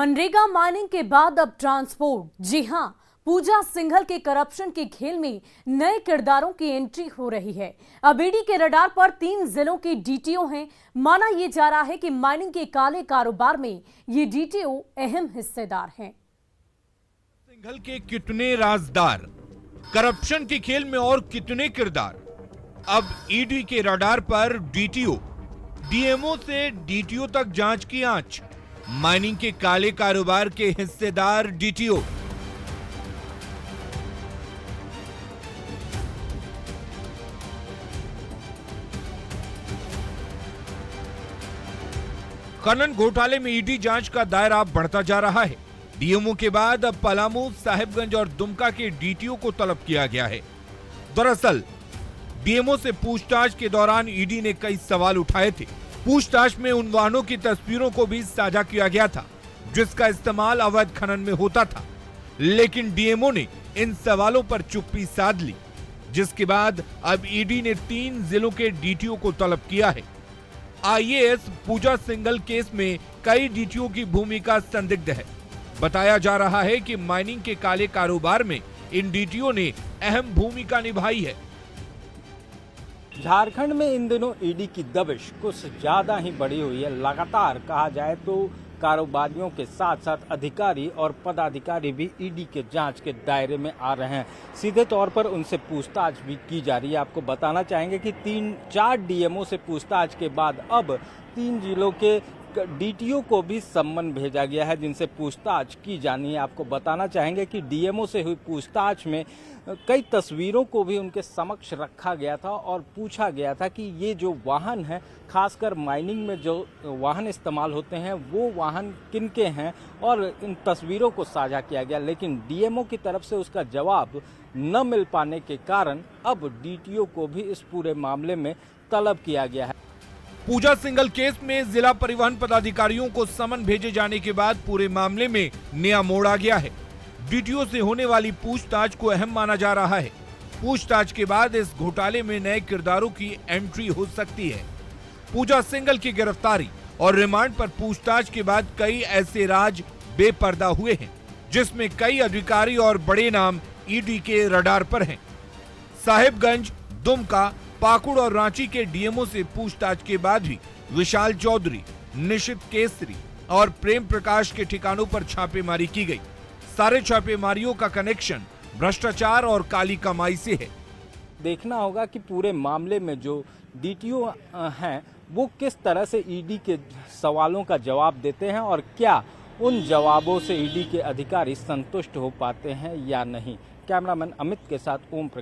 MNREGA mining के बाद अब ट्रांसपोर्ट। जी हां, पूजा सिंघल के करप्शन के खेल में नए किरदारों की एंट्री हो रही है। अब ईडी के रडार पर 3 जिलों के डीटीओ हैं। माना यह जा रहा है कि माइनिंग के काले कारोबार में ये डीटीओ अहम हिस्सेदार हैं। सिंघल के कितने राजदार, करप्शन के खेल में और कितने किरदार। अब ईडी के रडार पर डीटीओ, डीएमओ से डीटीओ तक जांच की आंच। माइनिंग के काले कारोबार के हिस्सेदार डीटीओ। खनन घोटाले में ईडी जांच का दायरा बढ़ता जा रहा है। डीएमओ के बाद अब पलामू, साहिबगंज और दुमका के डीटीओ को तलब किया गया है। दरअसल डीएमओ से पूछताछ के दौरान ईडी ने कई सवाल उठाए थे। पूछताछ में उन वाहनों की तस्वीरों को भी साझा किया गया था जिसका इस्तेमाल अवैध खनन में होता था, लेकिन डीएमओ ने इन सवालों पर चुप्पी साध ली, जिसके बाद अब ईडी ने 3 जिलों के डीटीओ को तलब किया है। आईएएस पूजा सिंघल केस में कई डीटीओ की भूमिका संदिग्ध है। बताया जा रहा है कि माइनिंग के काले कारोबार में इन डीटीओ ने अहम भूमिका निभाई है। झारखंड में इन दिनों ईडी की दबिश कुछ ज्यादा ही बढ़ी हुई है। लगातार कहा जाए तो कारोबारियों के साथ साथ अधिकारी और पदाधिकारी भी ईडी के जांच के दायरे में आ रहे हैं। सीधे तौर पर उनसे पूछताछ भी की जा रही है। आपको बताना चाहेंगे कि 3-4 डीएमओ से पूछताछ के बाद अब 3 जिलों के डीटीओ को भी सम्मन भेजा गया है जिनसे पूछताछ की जानी है। आपको बताना चाहेंगे कि डीएमओ से हुई पूछताछ में कई तस्वीरों को भी उनके समक्ष रखा गया था और पूछा गया था कि ये जो वाहन है, खासकर माइनिंग में जो वाहन इस्तेमाल होते हैं वो वाहन किनके हैं, और इन तस्वीरों को साझा किया गया। लेकिन डीएमओ की तरफ से उसका जवाब न मिल पाने के कारण अब डीटीओ को भी इस पूरे मामले में तलब किया गया है। पूजा सिंघल केस में जिला परिवहन पदाधिकारियों को समन भेजे जाने के बाद पूरे मामले में नया मोड़ आ गया है। डीटीओ से होने वाली पूछताछ को अहम माना जा रहा है। पूछताछ के बाद इस घोटाले में नए किरदारों की एंट्री हो सकती है। पूजा सिंघल की गिरफ्तारी और रिमांड पर पूछताछ के बाद कई ऐसे राज बेपर्दा हुए हैं जिसमें कई अधिकारी और बड़े नाम ईडी के रडार पर हैं। साहिबगंज, दुमका, पाकुड़ और रांची के डीएमओ से पूछताछ के बाद भी विशाल चौधरी, निशित केसरी और प्रेम प्रकाश के ठिकानों पर छापेमारी की गई। सारे छापेमारियों का कनेक्शन भ्रष्टाचार और काली कमाई से है। देखना होगा कि पूरे मामले में जो डीटीओ हैं वो किस तरह से ईडी के सवालों का जवाब देते हैं और क्या उन जवाबों से ईडी के अधिकारी संतुष्ट हो पाते हैं या नहीं। कैमरामैन अमित के साथ ओम प्रकाश।